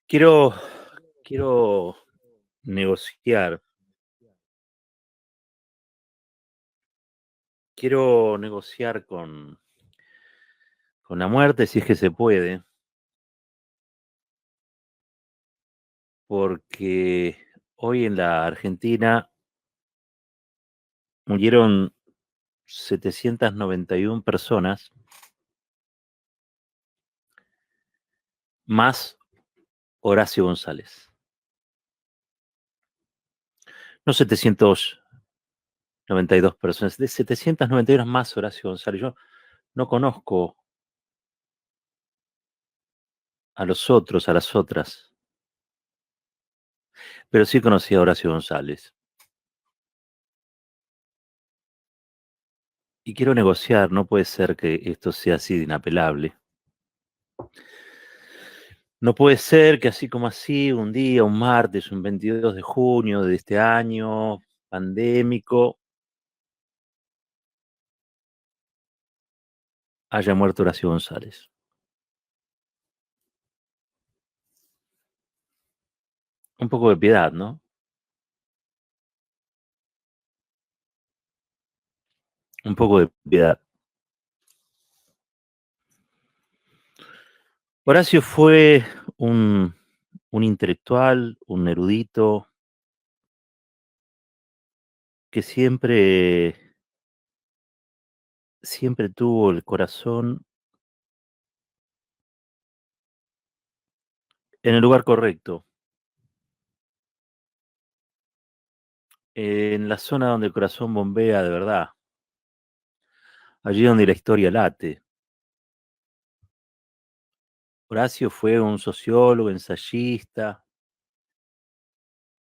Quiero, quiero negociar, quiero negociar con la muerte si es que se puede, porque hoy en la Argentina murieron 791 personas, más Horacio González. No 792 personas, de 791 más Horacio González. Yo no conozco a los otros, a las otras, pero sí conocí a Horacio González. Y quiero negociar, no puede ser que esto sea así de inapelable. No puede ser que así como así, un día, un martes, un 22 de junio de este año pandémico, haya muerto Horacio González. Un poco de piedad, ¿no? Un poco de piedad. Horacio fue un, un intelectual, un erudito, que siempre tuvo el corazón en el lugar correcto, en la zona donde el corazón bombea de verdad, allí donde la historia late. Horacio fue un sociólogo, ensayista,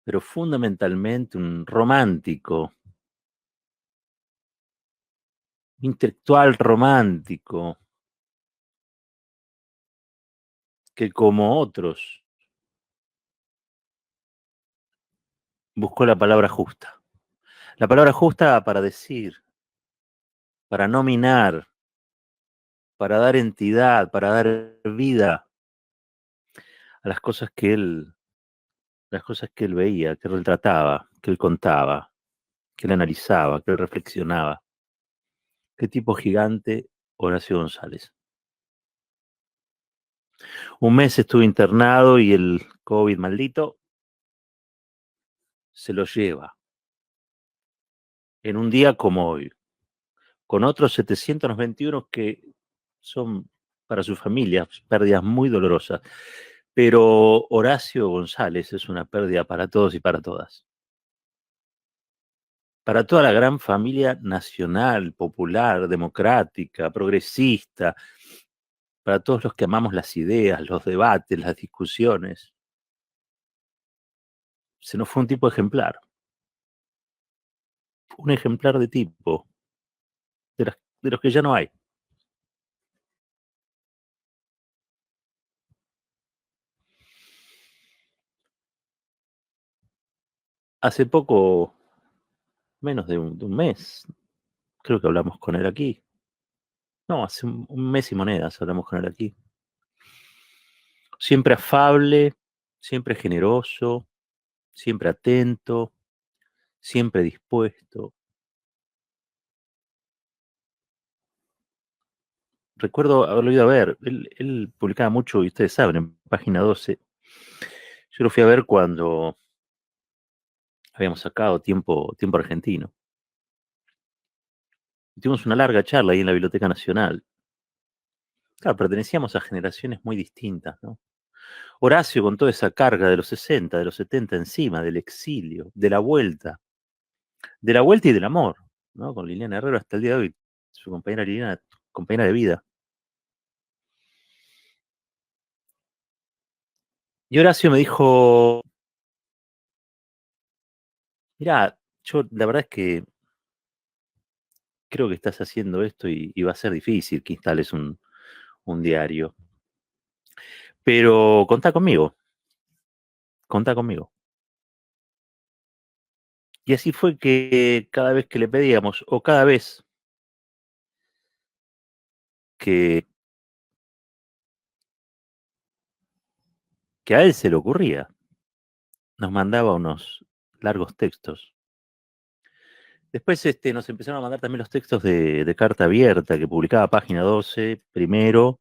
pero fundamentalmente un romántico, intelectual romántico, que como otros buscó la palabra justa para decir, para nominar, para dar entidad, para dar vida a las cosas que él veía, que él retrataba, que él contaba, que él analizaba, que él reflexionaba. Qué tipo gigante Horacio González. Un mes estuve internado y el COVID maldito se lo lleva en un día como hoy, con otros 721 que son para sus familias pérdidas muy dolorosas. Pero Horacio González es una pérdida para todos y para todas. Para toda la gran familia nacional, popular, democrática, progresista, para todos los que amamos las ideas, los debates, las discusiones. Se nos fue un tipo ejemplar, un ejemplar de tipo, de los que ya no hay. Hace poco, menos de un mes, creo que hablamos con él aquí. No, hace un mes y monedas hablamos con él aquí. Siempre afable, siempre generoso, siempre atento, siempre dispuesto. Recuerdo haberlo ido a ver, él publicaba mucho, y ustedes saben, en página 12. Yo lo fui a ver cuando habíamos sacado tiempo argentino. Tuvimos una larga charla ahí en la Biblioteca Nacional. Claro, pertenecíamos a generaciones muy distintas, ¿no? Horacio con toda esa carga de los 60, de los 70 encima, del exilio, de la vuelta y del amor, ¿no? Con Liliana Herrero hasta el día de hoy, su compañera Liliana, compañera de vida. Y Horacio me dijo, mira, yo la verdad es que creo que estás haciendo esto y va a ser difícil que instales un diario, pero contá conmigo. Y así fue que cada vez que le pedíamos, o cada vez que que a él se le ocurría. Nos mandaba unos largos textos. Después nos empezaron a mandar también los textos de Carta Abierta, que publicaba Página 12 primero,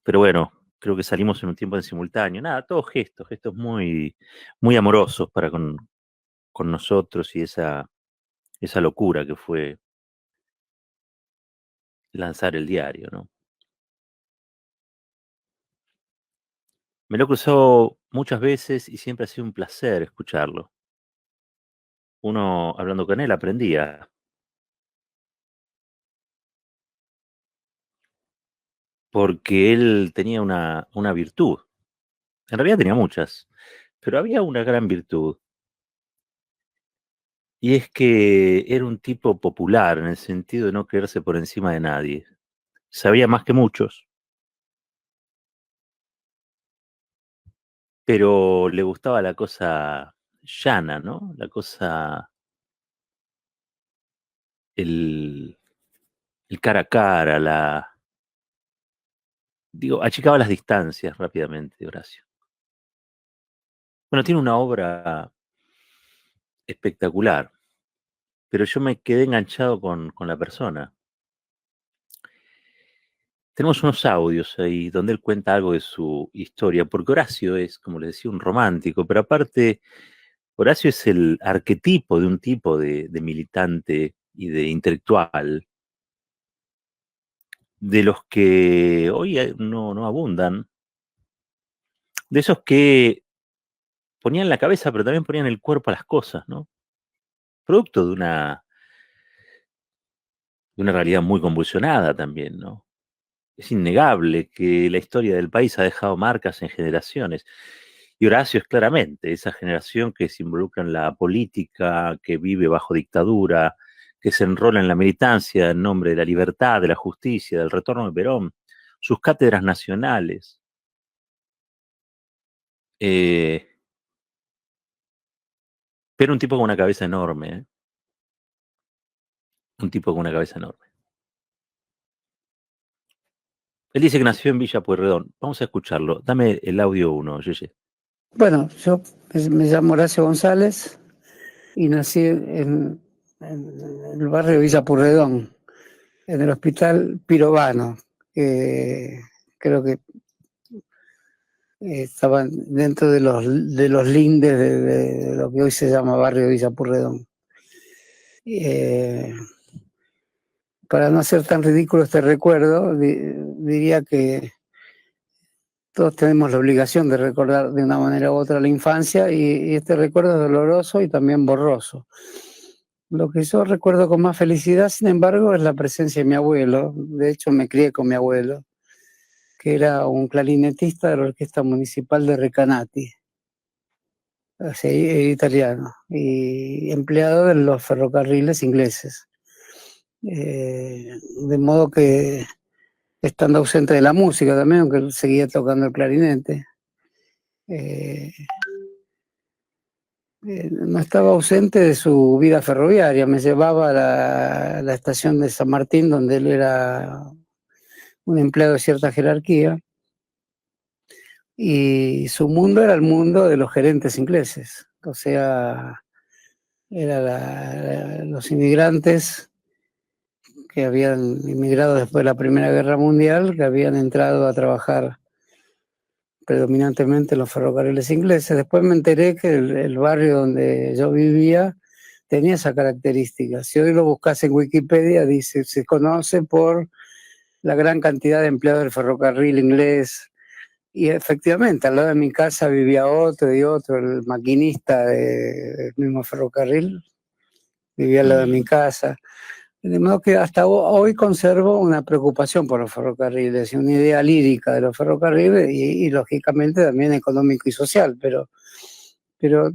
pero bueno, creo que salimos en un tiempo en simultáneo. Nada, todos gestos muy, muy amorosos para con nosotros y esa locura que fue lanzar el diario, ¿no? Me lo cruzó muchas veces y siempre ha sido un placer escucharlo. Uno, hablando con él, aprendía, porque él tenía una virtud. En realidad tenía muchas, pero había una gran virtud, y es que era un tipo popular en el sentido de no creerse por encima de nadie. Sabía más que muchos, pero le gustaba la cosa llana, ¿no? La cosa, el, el cara a cara, digo, achicaba las distancias rápidamente, Horacio. Bueno, tiene una obra espectacular, pero yo me quedé enganchado con la persona. Tenemos unos audios ahí donde él cuenta algo de su historia, porque Horacio es, como les decía, un romántico, pero aparte, Horacio es el arquetipo de un tipo de militante y de intelectual, de los que hoy no abundan, de esos que ponían la cabeza, pero también ponían el cuerpo a las cosas, ¿no? Producto de una realidad muy convulsionada también, ¿no? Es innegable que la historia del país ha dejado marcas en generaciones. Y Horacio es claramente esa generación que se involucra en la política, que vive bajo dictadura, que se enrola en la militancia en nombre de la libertad, de la justicia, del retorno de Perón, sus cátedras nacionales. Eh, pero un tipo con una cabeza enorme, ¿eh? Un tipo con una cabeza enorme. Él dice que nació en Villa Pueyrredón. Vamos a escucharlo. Dame el audio 1, Yeye. Bueno, yo me llamo Horacio González y nací en el barrio de Villa Pueyrredón, en el hospital Pirovano, que creo que estaban dentro de los lindes de lo que hoy se llama barrio de Villa Pueyrredón. Eh, para no hacer tan ridículo este recuerdo, diría que todos tenemos la obligación de recordar de una manera u otra la infancia y este recuerdo es doloroso y también borroso. Lo que yo recuerdo con más felicidad, sin embargo, es la presencia de mi abuelo. De hecho, me crié con mi abuelo, que era un clarinetista de la Orquesta Municipal de Recanati, así, italiano, y empleado de los ferrocarriles ingleses. De modo que, estando ausente de la música también, aunque él seguía tocando el clarinete, eh, no estaba ausente de su vida ferroviaria. Me llevaba a la estación de San Martín, donde él era un empleado de cierta jerarquía, y su mundo era el mundo de los gerentes ingleses, o sea, los inmigrantes que habían inmigrado después de la Primera Guerra Mundial, que habían entrado a trabajar predominantemente en los ferrocarriles ingleses. Después me enteré que el barrio donde yo vivía tenía esa característica. Si hoy lo buscas en Wikipedia, dice, se conoce por la gran cantidad de empleados del ferrocarril inglés. Y efectivamente, al lado de mi casa vivía otro y otro, el maquinista del mismo ferrocarril vivía al lado de mi casa. De modo que hasta hoy conservo una preocupación por los ferrocarriles y una idea lírica de los ferrocarriles y lógicamente también económico y social, pero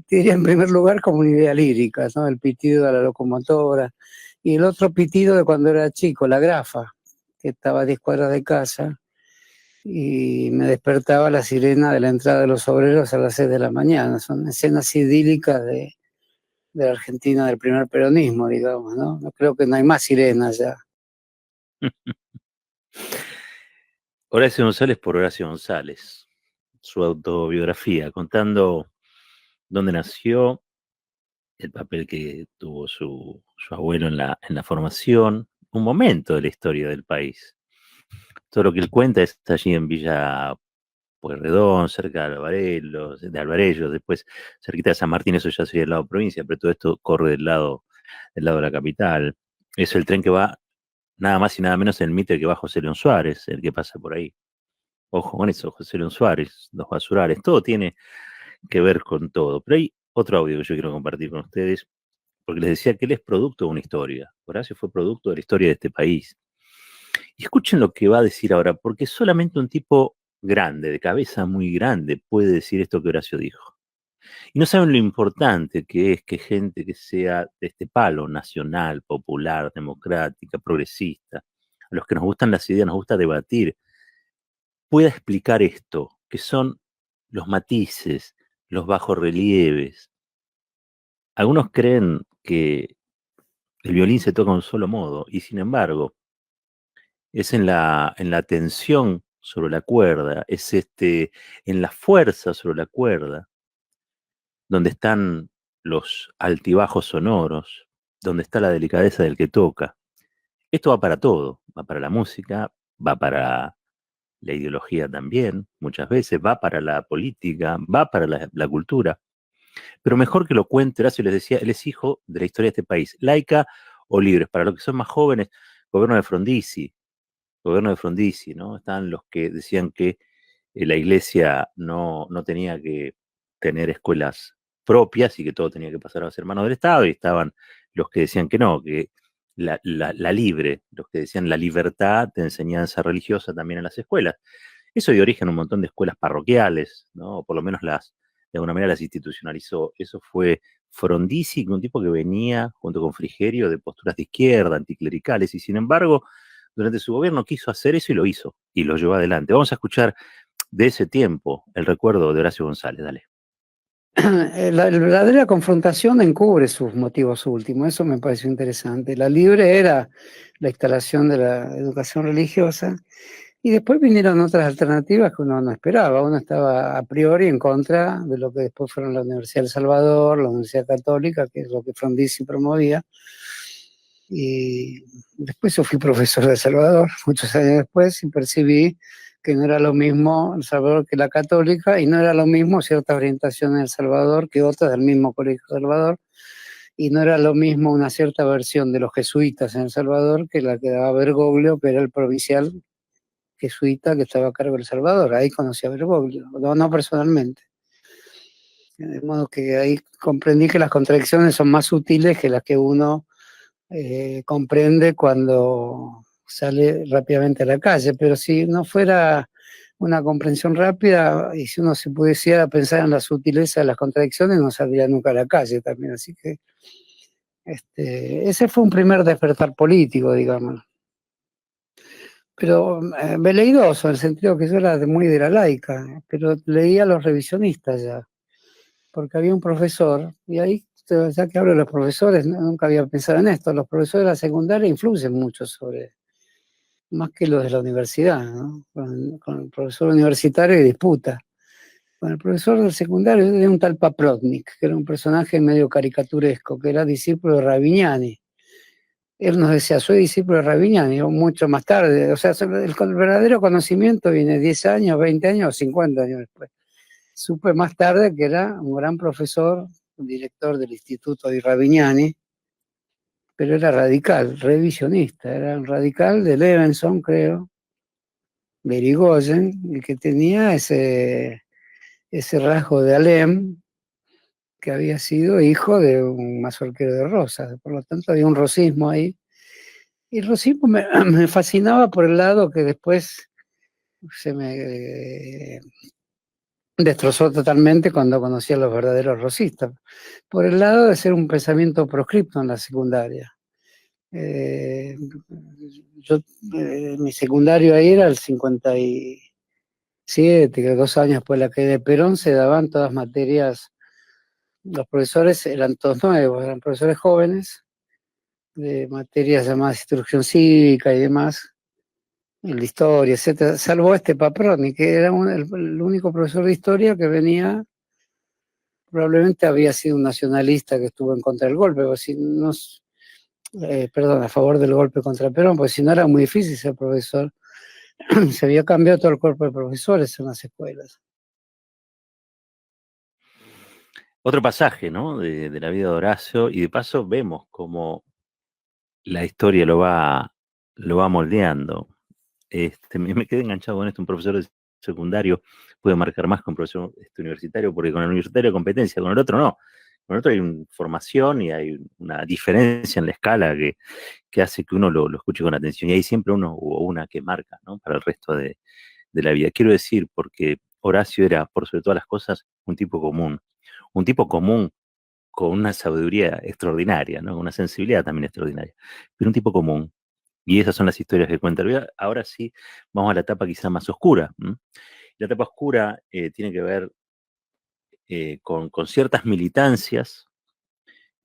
diría en primer lugar como una idea lírica, ¿no? El pitido de la locomotora y el otro pitido de cuando era chico, la grafa, que estaba a 10 cuadras de casa y me despertaba la sirena de la entrada de los obreros a las 6 de la mañana. Son escenas idílicas de la Argentina del primer peronismo, digamos, ¿no? No creo que no hay más sirenas ya. Horacio González por Horacio González. su autobiografía, contando dónde nació, el papel que tuvo su abuelo en la formación, un momento de la historia del país. Todo lo que él cuenta está allí en Villa Pueyrredón, cerca de Alvarellos, después cerquita de San Martín, eso ya sería el lado provincia, pero todo esto corre del lado de la capital. Es el tren que va nada más y nada menos en el mito de que va José León Suárez, el que pasa por ahí. Ojo con eso, José León Suárez, los basurales, todo tiene que ver con todo. Pero hay otro audio que yo quiero compartir con ustedes, porque les decía que él es producto de una historia. Horacio fue producto de la historia de este país. Y escuchen lo que va a decir ahora, porque solamente un tipo grande, de cabeza muy grande, puede decir esto que Horacio dijo. Y no saben lo importante que es que gente que sea de este palo, nacional, popular, democrática, progresista, a los que nos gustan las ideas, nos gusta debatir, pueda explicar esto, que son los matices, los bajorrelieves. Algunos creen que el violín se toca de un solo modo, y sin embargo, es en la tensión sobre la cuerda, es en la fuerza sobre la cuerda, donde están los altibajos sonoros, donde está la delicadeza del que toca. Esto va para todo, va para la música, va para la ideología también, muchas veces, va para la política, va para la cultura. Pero mejor que lo cuente, Horacio les decía, él es hijo de la historia de este país, laica o libres. Para los que son más jóvenes, gobierno de Frondizi, ¿no? Estaban los que decían que la iglesia no tenía que tener escuelas propias y que todo tenía que pasar a ser mano del Estado, y estaban los que decían que no, que la libre, los que decían la libertad de enseñanza religiosa también en las escuelas. Eso dio origen a un montón de escuelas parroquiales, ¿no? O por lo menos de alguna manera las institucionalizó. Eso fue Frondizi, un tipo que venía junto con Frigerio de posturas de izquierda, anticlericales, y sin embargo, durante su gobierno quiso hacer eso y lo hizo, y lo llevó adelante. Vamos a escuchar de ese tiempo el recuerdo de Horacio González, dale. La verdadera confrontación encubre sus motivos últimos, eso me pareció interesante. La libre era la instalación de la educación religiosa y después vinieron otras alternativas que uno no esperaba. Uno estaba a priori en contra de lo que después fueron la Universidad del Salvador, la Universidad Católica, que es lo que Frondizi promovía. Y después yo fui profesor de El Salvador, muchos años después, y percibí que no era lo mismo El Salvador que la Católica, y no era lo mismo cierta orientación en El Salvador que otras del mismo Colegio Salvador, y no era lo mismo una cierta versión de los jesuitas en El Salvador que la que daba Bergoglio, que era el provincial jesuita que estaba a cargo de El Salvador. Ahí conocí a Bergoglio, no personalmente. De modo que ahí comprendí que las contradicciones son más sutiles que las que uno comprende cuando sale rápidamente a la calle, pero si no fuera una comprensión rápida y si uno se pudiera pensar en la sutileza de las contradicciones, no saldría nunca a la calle también. Así que ese fue un primer despertar político, digamos. Pero veleidoso, en el sentido que yo era muy de la laica, pero leía a los revisionistas ya, porque había un profesor, y ahí, ya que hablo de los profesores, nunca había pensado en esto, los profesores de la secundaria influyen mucho sobre, más que los de la universidad, ¿no? Con el profesor universitario y disputa. Con el profesor del secundario de un tal Paprotnik, que era un personaje medio caricaturesco, que era discípulo de Ravignani. Él nos decía, soy discípulo de Ravignani, o mucho más tarde. O sea, el verdadero conocimiento viene 10 años, 20 años o 50 años después. Supe más tarde que era un gran profesor, un director del Instituto de Ravignani, pero era radical, revisionista, era un radical de Levenson, creo, de Irigoyen, y que tenía ese rasgo de Alem, que había sido hijo de un mazorquero de Rosas, por lo tanto había un rosismo ahí. Y el rosismo me fascinaba por el lado que después se me destrozó totalmente cuando conocí a los verdaderos rosistas, por el lado de ser un pensamiento proscripto en la secundaria. Eh, mi secundario ahí era el 57, que 2 años después de la caída de Perón se daban todas materias, los profesores eran todos nuevos, eran profesores jóvenes, de materias llamadas instrucción cívica y demás, en la historia, etcétera, salvo Paproni, que era el único profesor de historia que venía, probablemente había sido un nacionalista que estuvo en contra del golpe, o si no, perdón, a favor del golpe contra Perón, porque si no era muy difícil ser profesor. Se había cambiado todo el cuerpo de profesores en las escuelas. Otro pasaje, ¿no? De la vida de Horacio, y de paso vemos cómo la historia lo va moldeando. Me quedé enganchado con esto, un profesor de secundario puede marcar más que un profesor universitario, porque con el universitario hay competencia, con el otro no. Con el otro hay una formación y hay una diferencia en la escala que hace que uno lo escuche con atención. Y hay siempre uno o una que marca, ¿no? Para el resto de la vida. Quiero decir, porque Horacio era, por sobre todas las cosas, un tipo común con una sabiduría extraordinaria, ¿no? Una sensibilidad también extraordinaria, pero un tipo común. Y esas son las historias que cuenta. Ahora sí, vamos a la etapa quizá más oscura. La etapa oscura tiene que ver con ciertas militancias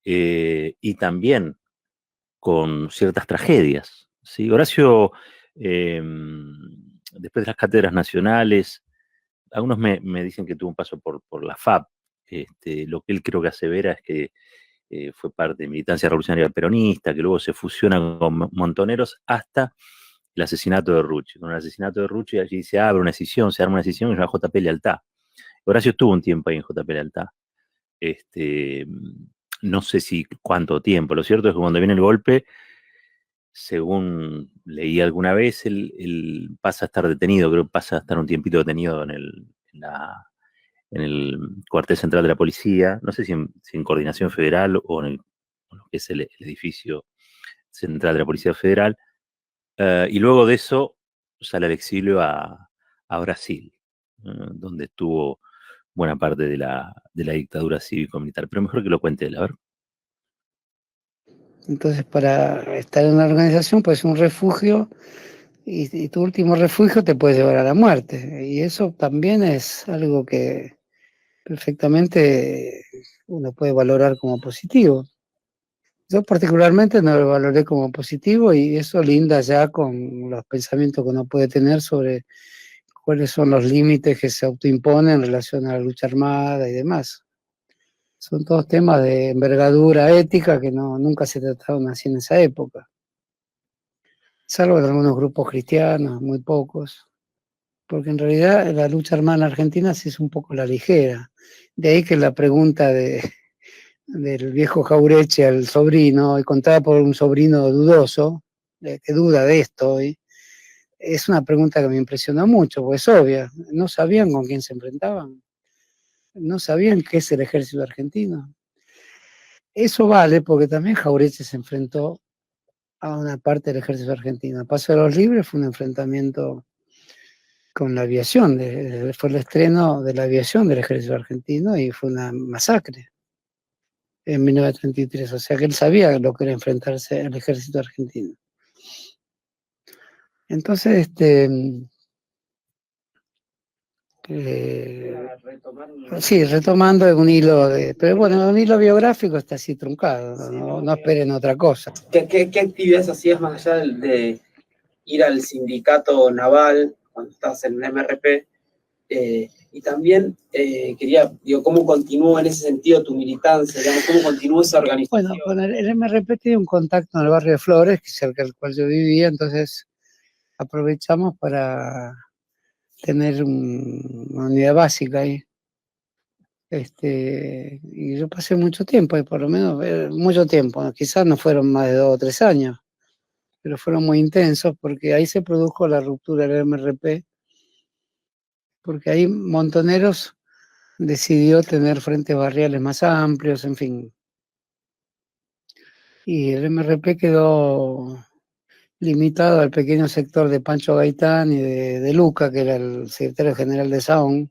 y también con ciertas tragedias, ¿sí? Horacio, después de las cátedras nacionales, algunos me dicen que tuvo un paso por la FAP. Lo que él creo que asevera es que fue parte de militancia revolucionaria peronista, que luego se fusiona con Montoneros hasta el asesinato de Rucci. Con el asesinato de Rucci allí se abre una escisión, se arma una escisión que se llama JP Lealtad. Horacio estuvo un tiempo ahí en JP Lealtad. No sé si cuánto tiempo. Lo cierto es que cuando viene el golpe, según leí alguna vez, él pasa a estar detenido, creo que pasa a estar un tiempito detenido en el cuartel central de la policía, no sé si en Coordinación Federal o en lo que es el edificio central de la Policía Federal, y luego de eso sale al exilio a Brasil, donde estuvo buena parte de la dictadura cívico-militar. Pero mejor que lo cuente él, a ver. Entonces, para estar en una organización, pues un refugio, y tu último refugio te puede llevar a la muerte. Y eso también es algo que perfectamente uno puede valorar como positivo. Yo particularmente no lo valoré como positivo y eso linda ya con los pensamientos que uno puede tener sobre cuáles son los límites que se autoimponen en relación a la lucha armada y demás. Son todos temas de envergadura ética que nunca se trataron así en esa época, salvo en algunos grupos cristianos, muy pocos, porque en realidad la lucha armada en Argentina se hizo un poco la ligera. De ahí que la pregunta del viejo Jaureche al sobrino, y contada por un sobrino dudoso, que duda de esto, es una pregunta que me impresionó mucho, pues es obvia, no sabían con quién se enfrentaban, no sabían qué es el ejército argentino. Eso vale porque también Jaureche se enfrentó a una parte del ejército argentino. A Paso de los Libres fue un enfrentamiento con la aviación, fue el estreno de la aviación del ejército argentino y fue una masacre en 1933, o sea que él sabía lo que era enfrentarse al ejército argentino. Entonces, sí, retomando un hilo, pero bueno, un hilo biográfico está así truncado, no esperen otra cosa. ¿Qué actividades hacías más allá de ir al sindicato naval cuando estabas en el MRP? Y también quería, ¿cómo continuó en ese sentido tu militancia? Digamos, ¿cómo continuó esa organización? Bueno, con el MRP tiene un contacto en el barrio de Flores, que es cerca del cual yo vivía, entonces aprovechamos para tener una unidad básica ahí. Y yo pasé mucho tiempo ahí, por lo menos, mucho tiempo, quizás no fueron más de 2 o 3 años, pero fueron muy intensos porque ahí se produjo la ruptura del MRP, porque ahí Montoneros decidió tener frentes barriales más amplios, en fin. Y el MRP quedó limitado al pequeño sector de Pancho Gaitán y de Luca, que era el secretario general de SAON.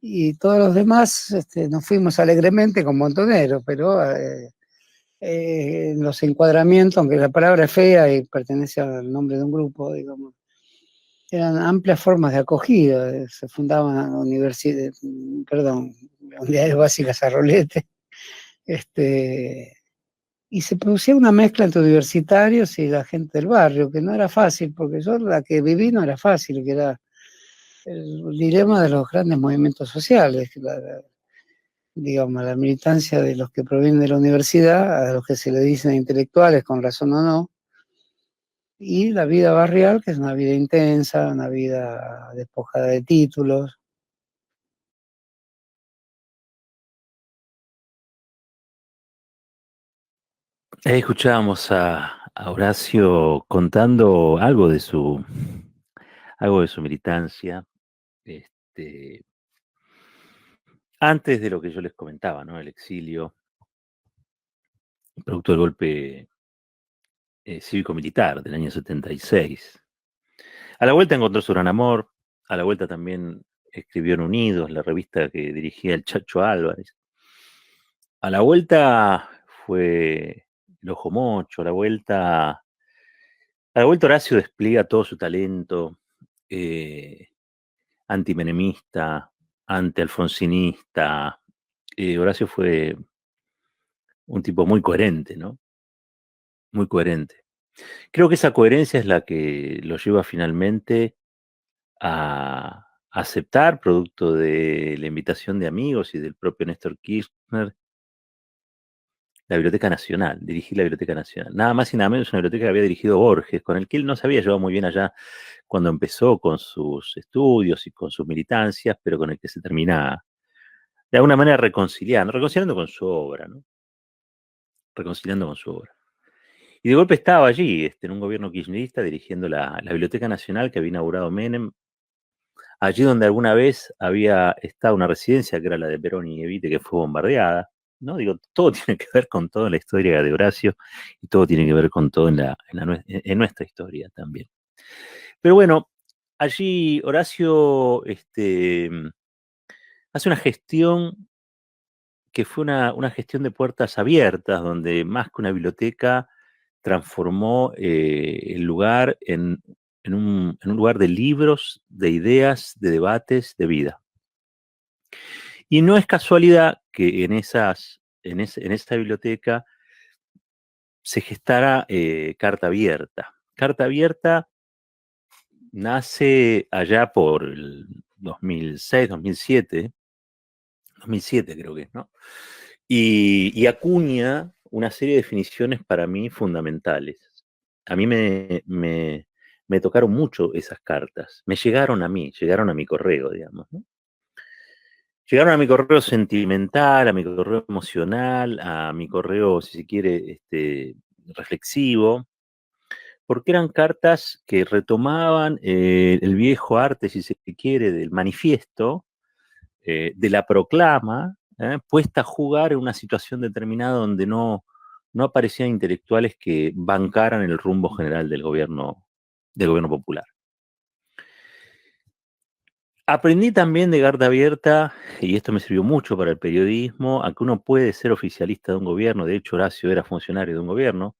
Y todos los demás nos fuimos alegremente con Montoneros, pero en los encuadramientos, aunque la palabra es fea y pertenece al nombre de un grupo, digamos, eran amplias formas de acogida. Se fundaban unidades básicas a rolete, y se producía una mezcla entre universitarios y la gente del barrio, que no era fácil, porque yo la que viví no era fácil, que era el dilema de los grandes movimientos sociales, digamos, la militancia de los que provienen de la universidad, a los que se le dicen intelectuales, con razón o no, y la vida barrial, que es una vida intensa, una vida despojada de títulos. Ahí escuchábamos a Horacio contando algo de su militancia, este, antes de lo que yo les comentaba, ¿no? El exilio, producto del golpe cívico-militar del año 76. A la vuelta encontró su gran amor, a la vuelta también escribió en Unidos, la revista que dirigía el Chacho Álvarez. A la vuelta fue el Ojo Mocho, a la vuelta Horacio despliega todo su talento antimenemista, antialfonsinista. Horacio fue un tipo muy coherente, ¿no? Muy coherente. Creo que esa coherencia es la que lo lleva finalmente a aceptar, producto de la invitación de amigos y del propio Néstor Kirchner, la Biblioteca Nacional, dirigir la Biblioteca Nacional. Nada más y nada menos una biblioteca que había dirigido Borges, con el que él no se había llevado muy bien allá cuando empezó con sus estudios y con sus militancias, pero con el que se termina de alguna manera reconciliando con su obra, ¿no? Reconciliando con su obra. Y de golpe estaba allí, en un gobierno kirchnerista, dirigiendo la Biblioteca Nacional que había inaugurado Menem, allí donde alguna vez había estado una residencia, que era la de Perón y Evite, que fue bombardeada, ¿no? Digo, todo tiene que ver con todo en la historia de Horacio y todo tiene que ver con todo en nuestra historia también. Pero bueno, allí Horacio hace una gestión que fue una gestión de puertas abiertas, donde más que una biblioteca transformó el lugar en un lugar de libros, de ideas, de debates, de vida. Y no es casualidad que en esta biblioteca se gestara Carta Abierta. Carta Abierta nace allá por el 2006, 2007 creo que es, ¿no? Y acuña una serie de definiciones para mí fundamentales. A mí me tocaron mucho esas cartas. Me llegaron a mí, llegaron a mi correo, digamos, ¿no? Llegaron a mi correo sentimental, a mi correo emocional, a mi correo, si se quiere, reflexivo, porque eran cartas que retomaban el viejo arte, si se quiere, del manifiesto, de la proclama, puesta a jugar en una situación determinada donde no aparecían intelectuales que bancaran el rumbo general del gobierno popular. Aprendí también de Carta Abierta, y esto me sirvió mucho para el periodismo, a que uno puede ser oficialista de un gobierno, de hecho Horacio era funcionario de un gobierno,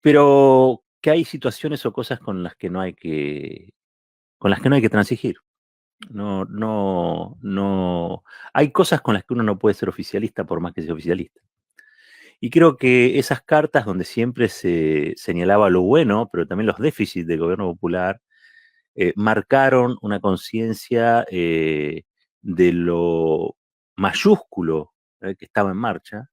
pero que hay situaciones o cosas con las que no hay que transigir. No. Hay cosas con las que uno no puede ser oficialista por más que sea oficialista. Y creo que esas cartas donde siempre se señalaba lo bueno, pero también los déficits del gobierno popular, marcaron una conciencia de lo mayúsculo que estaba en marcha,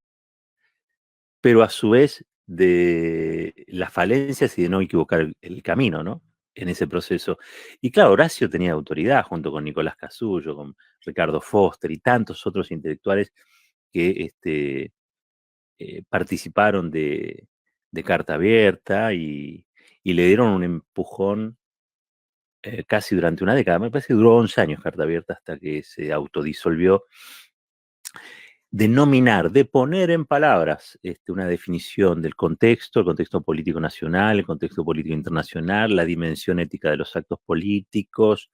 pero a su vez de las falencias y de no equivocar el camino, ¿no? En ese proceso. Y claro, Horacio tenía autoridad junto con Nicolás Casullo, con Ricardo Foster y tantos otros intelectuales que participaron de Carta Abierta y le dieron un empujón casi durante una década. Me parece que duró 11 años Carta Abierta hasta que se autodisolvió. De nominar, de poner en palabras una definición del contexto, el contexto político nacional, el contexto político internacional, la dimensión ética de los actos políticos,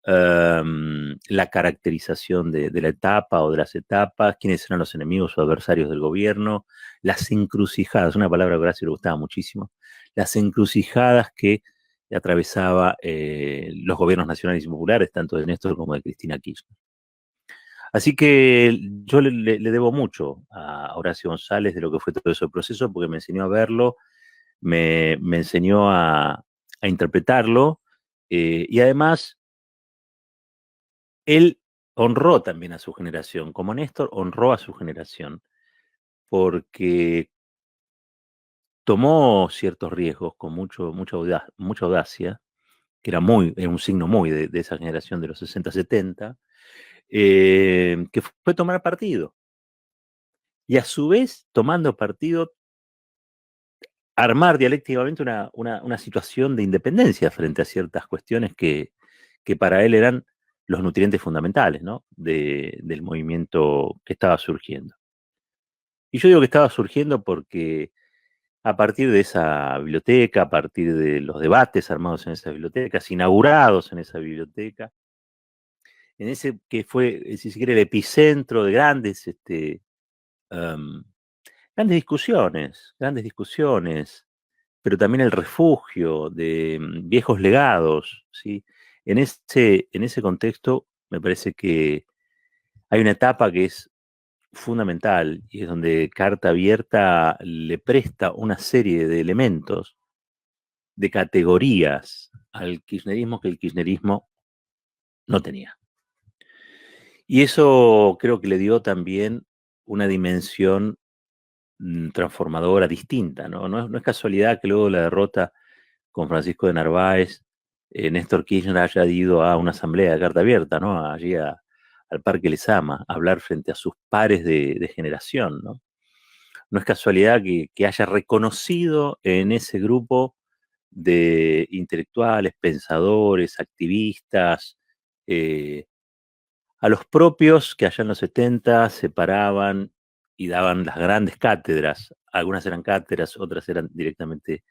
la caracterización de la etapa o de las etapas, quiénes eran los enemigos o adversarios del gobierno, las encrucijadas, una palabra que a Horacio le gustaba muchísimo, las encrucijadas que atravesaba los gobiernos nacionales y populares, tanto de Néstor como de Cristina Kirchner. Así que yo le debo mucho a Horacio González de lo que fue todo ese proceso, porque me enseñó a verlo, me enseñó a interpretarlo, y además él honró también a su generación, como Néstor honró a su generación, porque tomó ciertos riesgos con mucha audacia, que era un signo muy de esa generación de los 60, 70, que fue tomar partido. Y a su vez, tomando partido, armar dialécticamente una situación de independencia frente a ciertas cuestiones que para él eran los nutrientes fundamentales, ¿no? Del movimiento que estaba surgiendo. Y yo digo que estaba surgiendo porque a partir de esa biblioteca, a partir de los debates armados en esa biblioteca, inaugurados en esa biblioteca, en ese que fue, si se quiere, el epicentro de grandes discusiones, pero también el refugio de viejos legados, ¿sí? En ese contexto, me parece que hay una etapa que es fundamental y es donde Carta Abierta le presta una serie de elementos, de categorías al kirchnerismo que el kirchnerismo no tenía. Y eso creo que le dio también una dimensión transformadora distinta, ¿no? No es casualidad que luego de la derrota con Francisco de Narváez, Néstor Kirchner haya ido a una asamblea de Carta Abierta, ¿no? Allí al Parque Lezama, a hablar frente a sus pares de generación, ¿no? No es casualidad que haya reconocido en ese grupo de intelectuales, pensadores, activistas, a los propios que allá en los 70 se paraban y daban las grandes cátedras. Algunas eran cátedras, otras eran directamente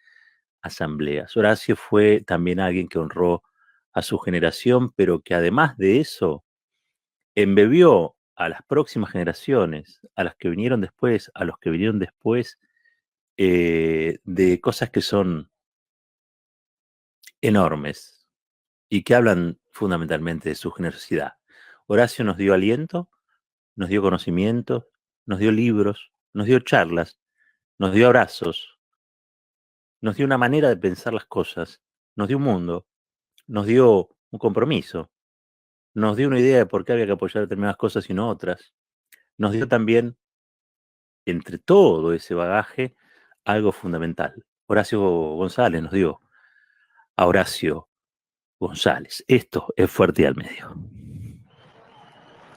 asambleas. Horacio fue también alguien que honró a su generación, pero que además de eso, embebió a las próximas generaciones, a las que vinieron después, a los que vinieron después, de cosas que son enormes y que hablan fundamentalmente de su generosidad. Horacio nos dio aliento, nos dio conocimiento, nos dio libros, nos dio charlas, nos dio abrazos, nos dio una manera de pensar las cosas, nos dio un mundo, nos dio un compromiso, nos dio una idea de por qué había que apoyar determinadas cosas y no otras, nos dio también, entre todo ese bagaje, algo fundamental. Horacio González nos dio a Horacio González. Esto es Fuerte y al Medio.